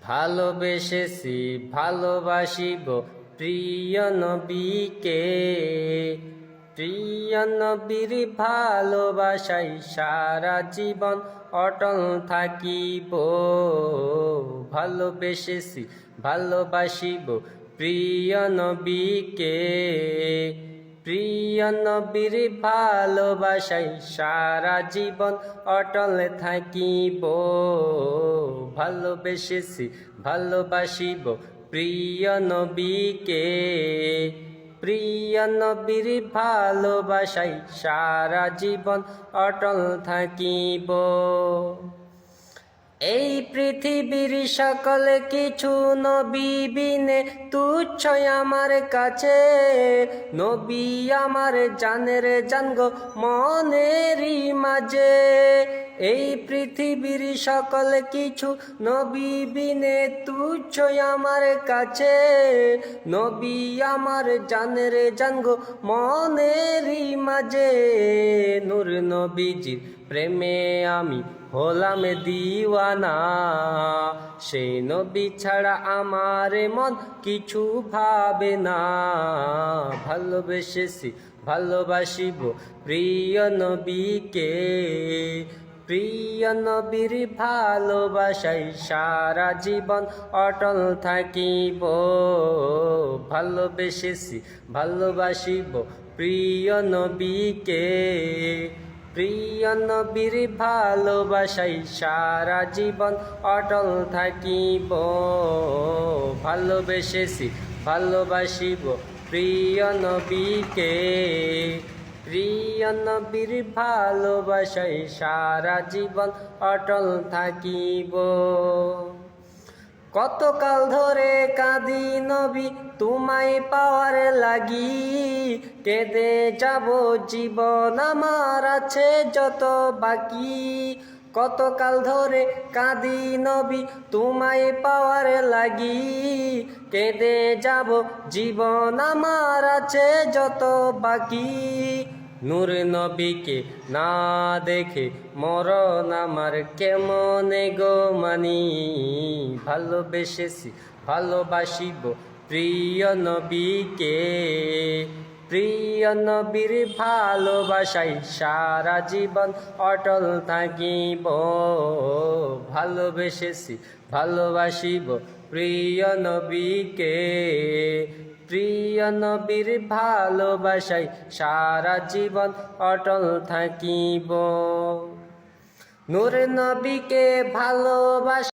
ভালোবেসেছি ভালোবাসিব প্রিয় নবীকে, প্রিয় নবীর ভালোবাসাই সারা জীবন অটল থাকিব। ভালোবেসেছি ভালোবাসিব প্রিয় নবীকে, প্রিয় নবীর ভালোবাসাই সারা জীবন অটল থাকিব। ভালোবেসেছি ভালোবাসিব প্রিয় নবীকে, প্রিয় নবীর ভালোবাসাই সারা জীবন অটল থাকিব। এই পৃথিবীর সকল কিছু নবী বিনে তুচ্ছ আমার কাছে, নবী আমার জানের জান গো মনেরই মাঝে। এই পৃথিবীর সকল কিছু নবী বিনে তুচ্ছ আমার কাছে, নবী আমার জানের জান গো মনেরই মাঝে। নূর নবীজির প্রেমে আমি হলাম দিওয়ানা, সেই নবী ছাড়া আমার মন কিছু ভাবে না। ভালোবেসেছি ভালোবাসিব প্রিয় নবীকে, প্রিয় নবীর ভালোবাসাই সারা জীবন অটল থাকিব। ভালোবেসেছি ভালোবাসিব প্রিয় নবীকে, প্রিয় নবীর ভালোবাসাই সারা জীবন অটল থাকিব। ভালোবেসেছি ভালোবাসিব প্রিয় নবীকে, প্রিয় নবীর ভালোবাসাই সারা জীবন অটল থাকিব। কতকাল ধরে কাঁদি নবী তোমায় পাওয়ার লাগি, কেঁদে যাব জীবন আমার আছে যত বাকি। কতকাল ধরে কাঁদি নবী তোমায় পাওয়ার লাগি, কেঁদে যাব জীবন আমার আছে যত বাকি। নূর নবীকে না দেখে মরণ আমার কেমনে গো মানি। ভালোবেসেছি ভালোবাসিব প্রিয় নবীকে, প্রিয় নবীর ভালোবাসাই সারা জীবন অটল থাকিব। ভালোবেসেছি ভালোবাসিব প্রিয় নবীকে, প্রিয় নবীর ভালোবাসাই সারা জীবন অটল থাকিব। নূর নবীকে ভালোবাসা